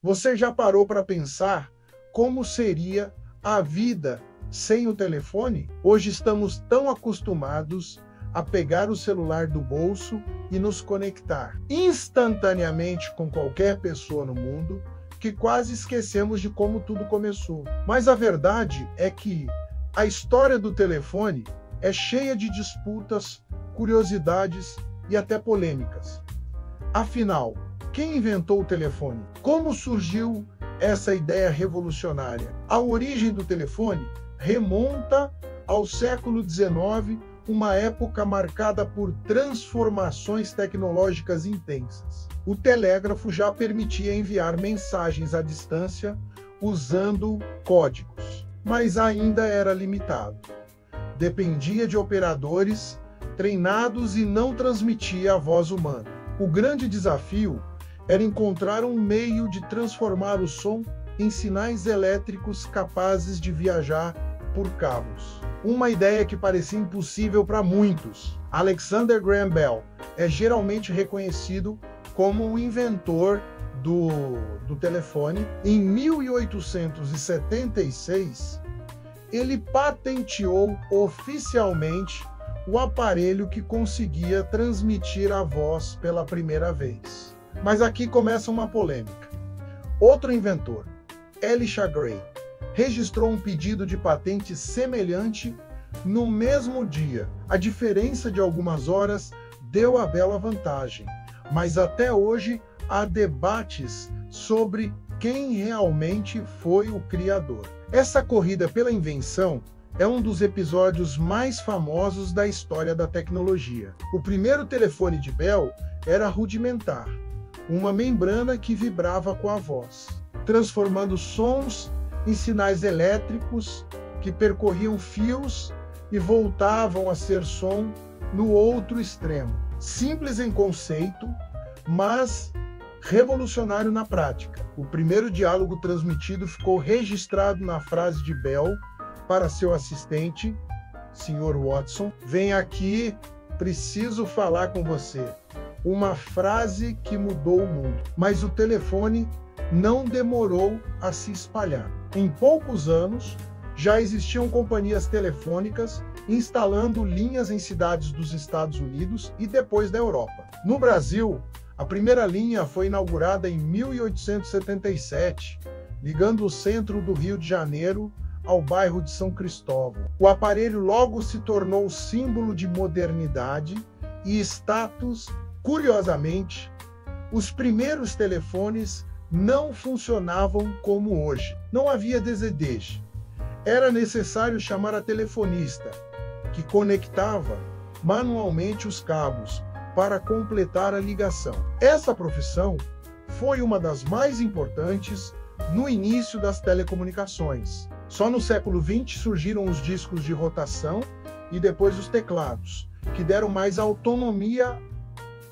Você já parou para pensar como seria a vida sem o telefone? Hoje estamos tão acostumados a pegar o celular do bolso e nos conectar instantaneamente com qualquer pessoa no mundo que quase esquecemos de como tudo começou. Mas a verdade é que a história do telefone é cheia de disputas, curiosidades e até polêmicas. Afinal, quem inventou o telefone? Como surgiu essa ideia revolucionária? A origem do telefone remonta ao século XIX, uma época marcada por transformações tecnológicas intensas. O telégrafo já permitia enviar mensagens à distância usando códigos, mas ainda era limitado. Dependia de operadores treinados e não transmitia a voz humana. O grande desafio era encontrar um meio de transformar o som em sinais elétricos capazes de viajar por cabos. Uma ideia que parecia impossível para muitos. Alexander Graham Bell é geralmente reconhecido como o inventor do telefone. Em 1876, ele patenteou oficialmente o aparelho que conseguia transmitir a voz pela primeira vez. Mas aqui começa uma polêmica. Outro inventor, Elisha Gray, registrou um pedido de patente semelhante no mesmo dia. A diferença de algumas horas deu a Bell a vantagem, mas até hoje há debates sobre quem realmente foi o criador. Essa corrida pela invenção é um dos episódios mais famosos da história da tecnologia. O primeiro telefone de Bell era rudimentar, uma membrana que vibrava com a voz, transformando sons em sinais elétricos que percorriam fios e voltavam a ser som no outro extremo. Simples em conceito, mas revolucionário na prática. O primeiro diálogo transmitido ficou registrado na frase de Bell para seu assistente, Sr. Watson: "Vem aqui, preciso falar com você." Uma frase que mudou o mundo. Mas o telefone não demorou a se espalhar. Em poucos anos, já existiam companhias telefônicas instalando linhas em cidades dos Estados Unidos e depois da Europa. No Brasil, a primeira linha foi inaugurada em 1877, ligando o centro do Rio de Janeiro ao bairro de São Cristóvão. O aparelho logo se tornou símbolo de modernidade e status. Curiosamente, os primeiros telefones não funcionavam como hoje. Não havia desedejo. Era necessário chamar a telefonista, que conectava manualmente os cabos para completar a ligação. Essa profissão foi uma das mais importantes no início das telecomunicações. Só no século XX surgiram os discos de rotação e depois os teclados, que deram mais autonomia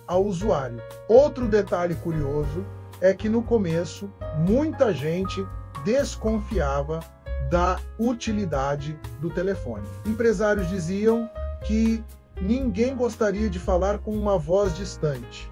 ao usuário. Outro detalhe curioso é que no começo muita gente desconfiava da utilidade do telefone. Empresários diziam que ninguém gostaria de falar com uma voz distante.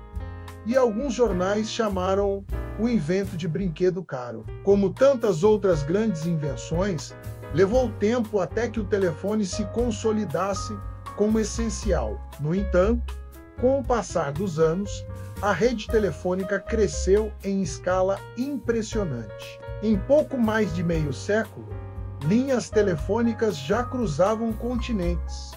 E alguns jornais chamaram o invento de brinquedo caro. Como tantas outras grandes invenções, levou tempo até que o telefone se consolidasse como essencial. No entanto, com o passar dos anos, a rede telefônica cresceu em escala impressionante. Em pouco mais de meio século, linhas telefônicas já cruzavam continentes,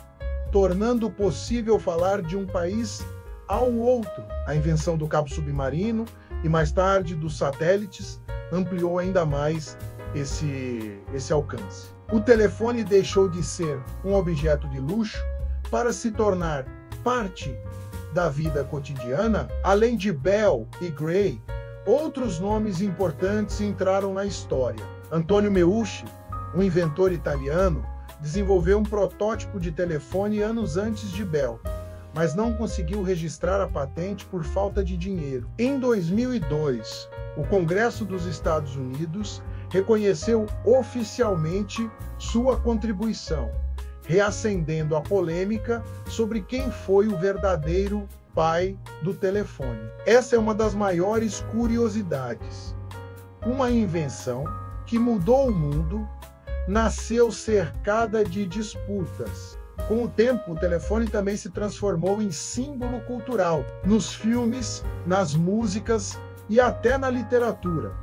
tornando possível falar de um país ao outro. A invenção do cabo submarino e mais tarde dos satélites ampliou ainda mais esse alcance. O telefone deixou de ser um objeto de luxo para se tornar parte da vida cotidiana. Além de Bell e Gray, outros nomes importantes entraram na história. Antonio Meucci, um inventor italiano, desenvolveu um protótipo de telefone anos antes de Bell, mas não conseguiu registrar a patente por falta de dinheiro. Em 2002, o Congresso dos Estados Unidos reconheceu oficialmente sua contribuição, reacendendo a polêmica sobre quem foi o verdadeiro pai do telefone. Essa é uma das maiores curiosidades. uma invenção que mudou o mundo, nasceu cercada de disputas. Com o tempo, o telefone também se transformou em símbolo cultural, nos filmes, nas músicas e até na literatura.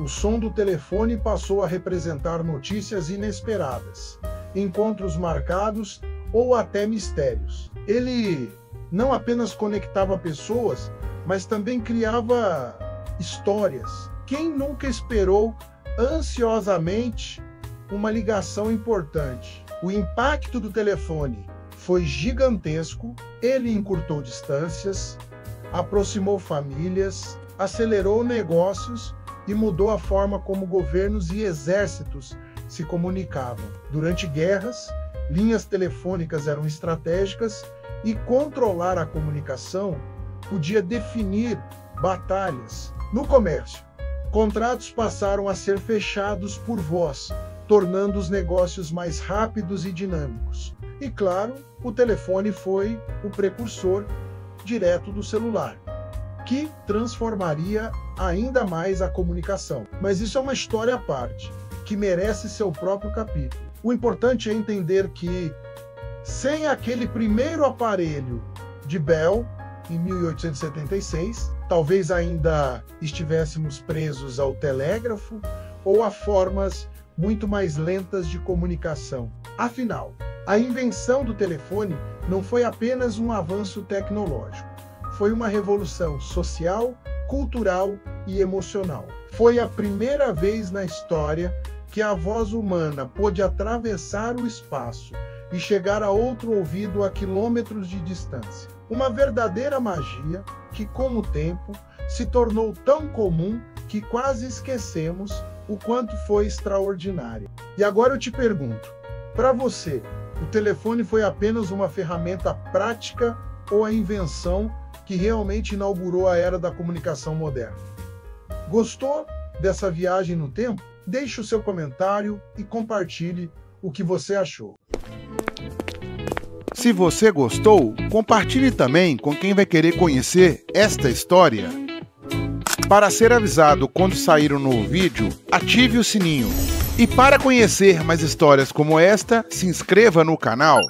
O som do telefone passou a representar notícias inesperadas, encontros marcados ou até mistérios. Ele não apenas conectava pessoas, mas também criava histórias. Quem nunca esperou ansiosamente uma ligação importante? O impacto do telefone foi gigantesco, ele encurtou distâncias, aproximou famílias, acelerou negócios e mudou a forma como governos e exércitos se comunicavam. Durante guerras, linhas telefônicas eram estratégicas e controlar a comunicação podia definir batalhas. No comércio, contratos passaram a ser fechados por voz, tornando os negócios mais rápidos e dinâmicos. E claro, o telefone foi o precursor direto do celular, que transformaria ainda mais a comunicação. Mas isso é uma história à parte, que merece seu próprio capítulo. O importante é entender que, sem aquele primeiro aparelho de Bell, em 1876, talvez ainda estivéssemos presos ao telégrafo ou a formas muito mais lentas de comunicação. Afinal, a invenção do telefone não foi apenas um avanço tecnológico, foi uma revolução social, cultural e emocional. Foi a primeira vez na história que a voz humana pôde atravessar o espaço e chegar a outro ouvido a quilômetros de distância. Uma verdadeira magia que, com o tempo, se tornou tão comum que quase esquecemos o quanto foi extraordinária. E agora eu te pergunto, para você, o telefone foi apenas uma ferramenta prática ou a invenção que realmente inaugurou a era da comunicação moderna? Gostou dessa viagem no tempo? Deixe o seu comentário e compartilhe o que você achou. Se você gostou, compartilhe também com quem vai querer conhecer esta história. Para ser avisado quando sair um novo vídeo, ative o sininho. E para conhecer mais histórias como esta, se inscreva no canal.